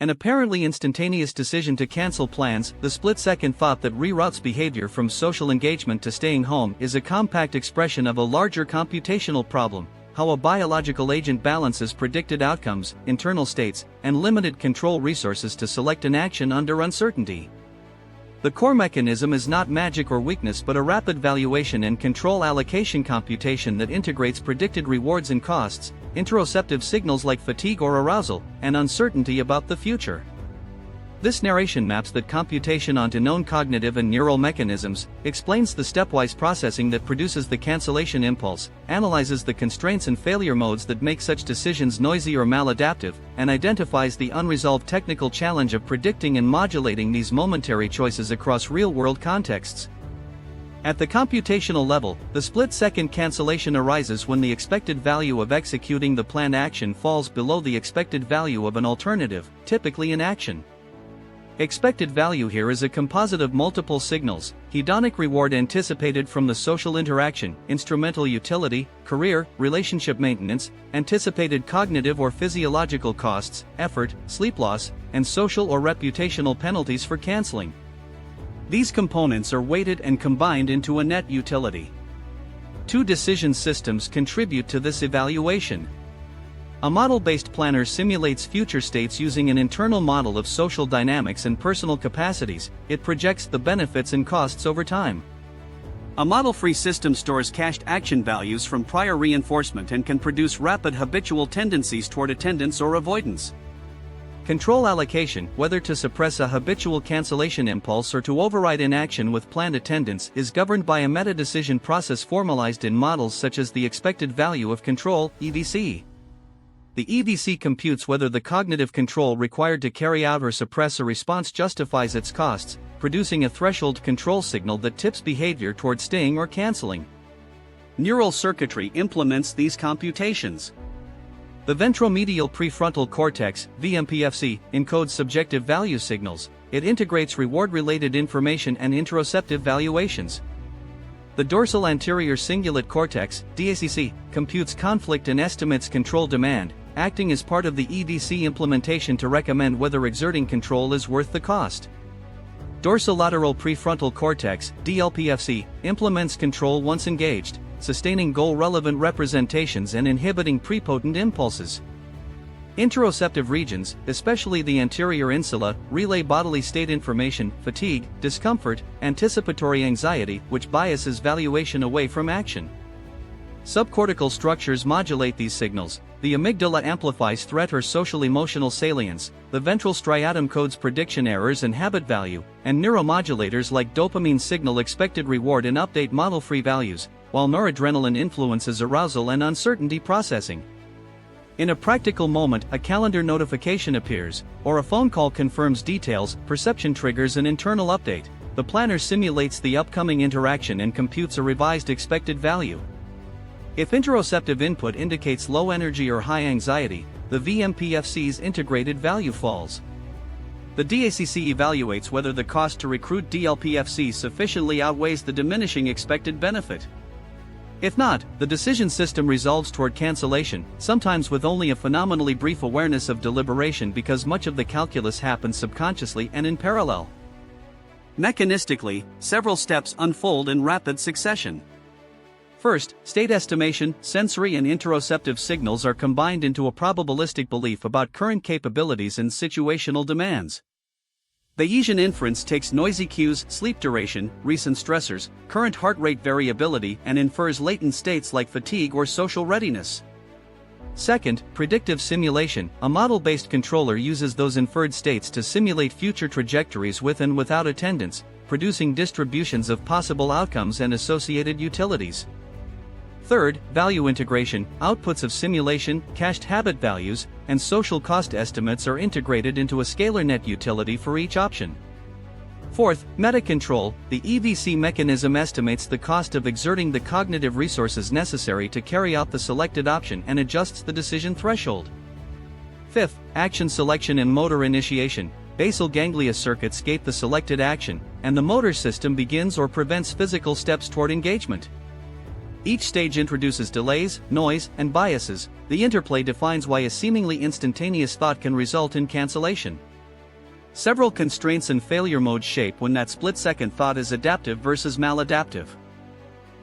An apparently instantaneous decision to cancel plans, the split-second thought that reroutes behavior from social engagement to staying home, is a compact expression of a larger computational problem: how a biological agent balances predicted outcomes, internal states, and limited control resources to select an action under uncertainty. The core mechanism is not magic or weakness but a rapid valuation and control allocation computation that integrates predicted rewards and costs, interoceptive signals like fatigue or arousal, and uncertainty about the future. This narration maps that computation onto known cognitive and neural mechanisms, explains the stepwise processing that produces the cancellation impulse, analyzes the constraints and failure modes that make such decisions noisy or maladaptive, and identifies the unresolved technical challenge of predicting and modulating these momentary choices across real-world contexts. At the computational level, the split-second cancellation arises when the expected value of executing the planned action falls below the expected value of an alternative, typically inaction. Expected value here is a composite of multiple signals: hedonic reward anticipated from the social interaction, instrumental utility, career, relationship maintenance, anticipated cognitive or physiological costs, effort, sleep loss, and social or reputational penalties for canceling. These components are weighted and combined into a net utility. Two decision systems contribute to this evaluation. A model-based planner simulates future states using an internal model of social dynamics and personal capacities. It projects the benefits and costs over time. A model-free system stores cached action values from prior reinforcement and can produce rapid habitual tendencies toward attendance or avoidance. Control allocation, whether to suppress a habitual cancellation impulse or to override inaction with planned attendance, is governed by a meta-decision process formalized in models such as the expected value of control, EVC. The EVC computes whether the cognitive control required to carry out or suppress a response justifies its costs, producing a threshold control signal that tips behavior toward staying or canceling. Neural circuitry implements these computations. The ventromedial prefrontal cortex, VMPFC, encodes subjective value signals. It integrates reward-related information and interoceptive valuations. The dorsal anterior cingulate cortex, DACC, computes conflict and estimates control demand, acting as part of the EVC implementation to recommend whether exerting control is worth the cost. Dorsolateral prefrontal cortex, DLPFC, implements control once engaged, sustaining goal-relevant representations and inhibiting prepotent impulses. Interoceptive regions, especially the anterior insula, relay bodily state information, fatigue, discomfort, anticipatory anxiety, which biases valuation away from action. Subcortical structures modulate these signals. The amygdala amplifies threat or social-emotional salience, the ventral striatum codes prediction errors and habit value, and neuromodulators like dopamine signal expected reward and update model-free values, while noradrenaline influences arousal and uncertainty processing. In a practical moment, a calendar notification appears, or a phone call confirms details, perception triggers an internal update. The planner simulates the upcoming interaction and computes a revised expected value. If interoceptive input indicates low energy or high anxiety, the VMPFC's integrated value falls. The DACC evaluates whether the cost to recruit DLPFC sufficiently outweighs the diminishing expected benefit. If not, the decision system resolves toward cancellation, sometimes with only a phenomenally brief awareness of deliberation because much of the calculus happens subconsciously and in parallel. Mechanistically, several steps unfold in rapid succession. First, state estimation, sensory and interoceptive signals are combined into a probabilistic belief about current capabilities and situational demands. Bayesian inference takes noisy cues, sleep duration, recent stressors, current heart rate variability, and infers latent states like fatigue or social readiness. Second, predictive simulation. A model-based controller uses those inferred states to simulate future trajectories with and without attendance, producing distributions of possible outcomes and associated utilities. Third, value integration. Outputs of simulation, cached habit values, and social cost estimates are integrated into a scalar net utility for each option. Fourth, meta-control. The EVC mechanism estimates the cost of exerting the cognitive resources necessary to carry out the selected option and adjusts the decision threshold. Fifth, action selection and motor initiation. Basal ganglia circuits gate the selected action, and the motor system begins or prevents physical steps toward engagement. Each stage introduces delays, noise, and biases. The interplay defines why a seemingly instantaneous thought can result in cancellation. Several constraints and failure modes shape when that split-second thought is adaptive versus maladaptive.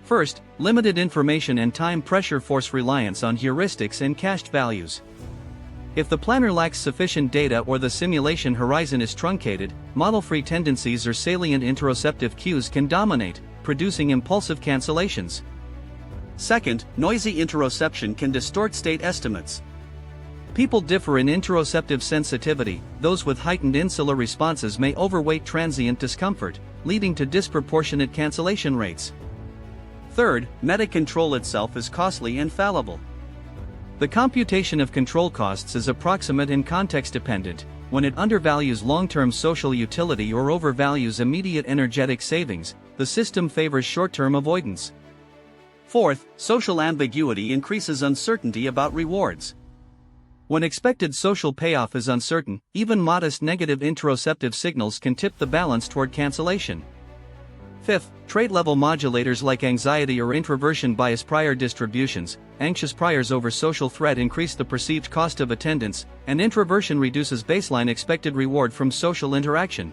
First, limited information and time pressure force reliance on heuristics and cached values. If the planner lacks sufficient data or the simulation horizon is truncated, model-free tendencies or salient interoceptive cues can dominate, producing impulsive cancellations. Second, noisy interoception can distort state estimates. People differ in interoceptive sensitivity. Those with heightened insular responses may overweight transient discomfort, leading to disproportionate cancellation rates. Third, meta-control itself is costly and fallible. The computation of control costs is approximate and context-dependent. When it undervalues long-term social utility or overvalues immediate energetic savings, the system favors short-term avoidance. Fourth, social ambiguity increases uncertainty about rewards. When expected social payoff is uncertain, even modest negative interoceptive signals can tip the balance toward cancellation. Fifth, trait-level modulators like anxiety or introversion bias prior distributions. Anxious priors over social threat increase the perceived cost of attendance, and introversion reduces baseline expected reward from social interaction.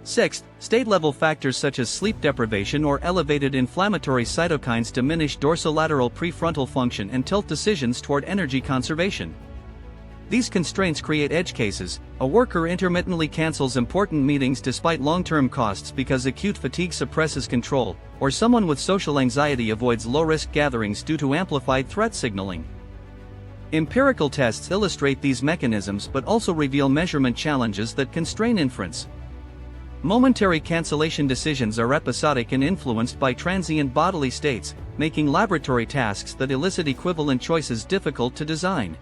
Sixth, state-level factors such as sleep deprivation or elevated inflammatory cytokines diminish dorsolateral prefrontal function and tilt decisions toward energy conservation. These constraints create edge cases. A worker intermittently cancels important meetings despite long-term costs because acute fatigue suppresses control, or someone with social anxiety avoids low-risk gatherings due to amplified threat signaling. Empirical tests illustrate these mechanisms but also reveal measurement challenges that constrain inference. Momentary cancellation decisions are episodic and influenced by transient bodily states, making laboratory tasks that elicit equivalent choices difficult to design.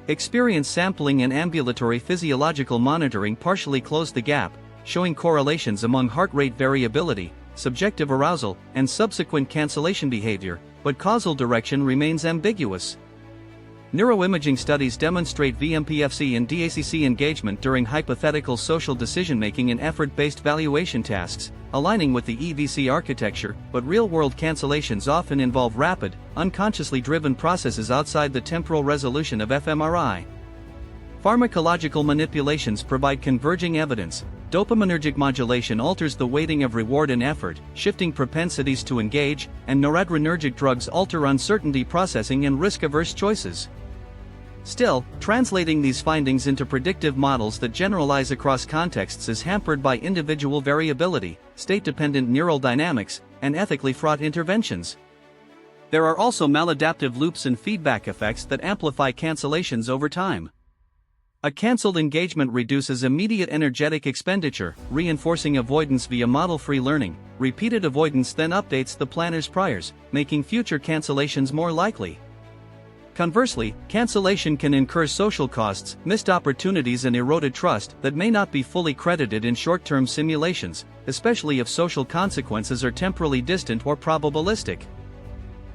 Experience sampling and ambulatory physiological monitoring partially close the gap, showing correlations among heart rate variability, subjective arousal, and subsequent cancellation behavior, but causal direction remains ambiguous. Neuroimaging studies demonstrate VMPFC and DACC engagement during hypothetical social decision-making and effort-based valuation tasks, aligning with the EVC architecture, but real-world cancellations often involve rapid, unconsciously driven processes outside the temporal resolution of fMRI. Pharmacological manipulations provide converging evidence. Dopaminergic modulation alters the weighting of reward and effort, shifting propensities to engage, and noradrenergic drugs alter uncertainty processing and risk-averse choices. Still, translating these findings into predictive models that generalize across contexts is hampered by individual variability, state-dependent neural dynamics, and ethically fraught interventions. There are also maladaptive loops and feedback effects that amplify cancellations over time. A cancelled engagement reduces immediate energetic expenditure, reinforcing avoidance via model-free learning. Repeated avoidance then updates the planner's priors, making future cancellations more likely. Conversely, cancellation can incur social costs, missed opportunities and eroded trust that may not be fully credited in short-term simulations, especially if social consequences are temporally distant or probabilistic.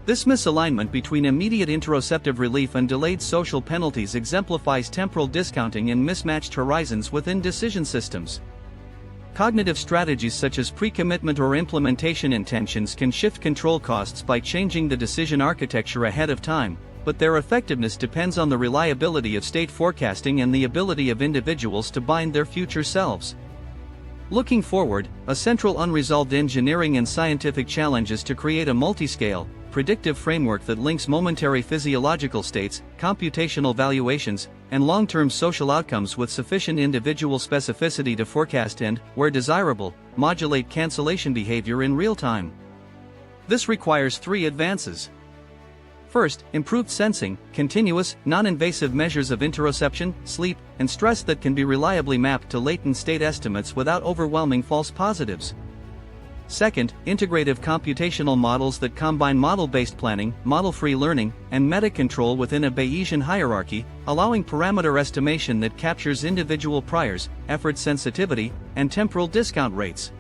This misalignment between immediate interoceptive relief and delayed social penalties exemplifies temporal discounting and mismatched horizons within decision systems. Cognitive strategies such as pre-commitment or implementation intentions can shift control costs by changing the decision architecture ahead of time, but their effectiveness depends on the reliability of state forecasting and the ability of individuals to bind their future selves. Looking forward, a central unresolved engineering and scientific challenge is to create a multi-scale, predictive framework that links momentary physiological states, computational valuations, and long-term social outcomes with sufficient individual specificity to forecast and, where desirable, modulate cancellation behavior in real time. This requires three advances. First, improved sensing, continuous, non-invasive measures of interoception, sleep, and stress that can be reliably mapped to latent state estimates without overwhelming false positives. Second, integrative computational models that combine model-based planning, model-free learning, and meta-control within a Bayesian hierarchy, allowing parameter estimation that captures individual priors, effort sensitivity, and temporal discount rates.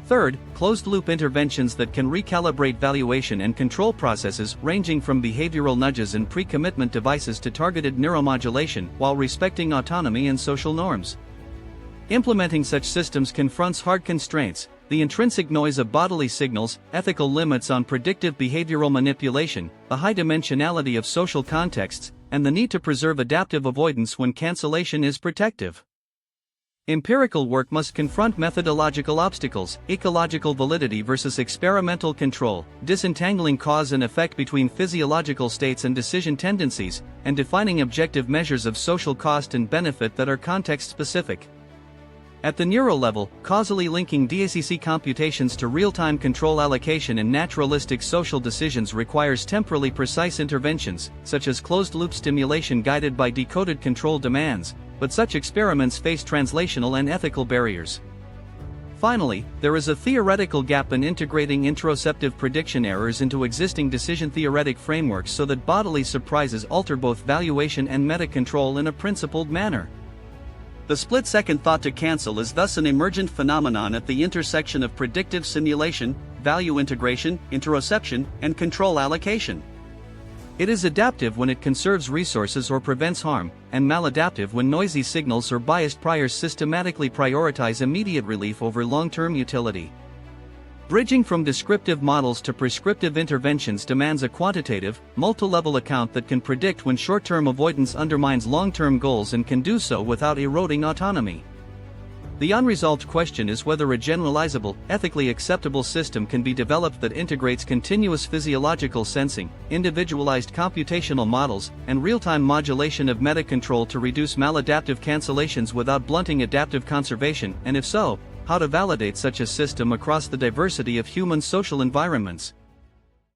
Third, closed-loop interventions that can recalibrate valuation and control processes ranging from behavioral nudges and pre-commitment devices to targeted neuromodulation while respecting autonomy and social norms. Implementing such systems confronts hard constraints, the intrinsic noise of bodily signals, ethical limits on predictive behavioral manipulation, the high dimensionality of social contexts, and the need to preserve adaptive avoidance when cancellation is protective. Empirical work must confront methodological obstacles, ecological validity versus experimental control, disentangling cause and effect between physiological states and decision tendencies, and defining objective measures of social cost and benefit that are context-specific. At the neural level, causally linking DACC computations to real-time control allocation in naturalistic social decisions requires temporally precise interventions, such as closed-loop stimulation guided by decoded control demands, but such experiments face translational and ethical barriers. Finally, there is a theoretical gap in integrating interoceptive prediction errors into existing decision-theoretic frameworks so that bodily surprises alter both valuation and meta-control in a principled manner. The split-second thought to cancel is thus an emergent phenomenon at the intersection of predictive simulation, value integration, interoception, and control allocation. It is adaptive when it conserves resources or prevents harm, and maladaptive when noisy signals or biased priors systematically prioritize immediate relief over long-term utility. Bridging from descriptive models to prescriptive interventions demands a quantitative, multi-level account that can predict when short-term avoidance undermines long-term goals and can do so without eroding autonomy. The unresolved question is whether a generalizable, ethically acceptable system can be developed that integrates continuous physiological sensing, individualized computational models, and real-time modulation of meta-control to reduce maladaptive cancellations without blunting adaptive conservation, and if so, how to validate such a system across the diversity of human social environments.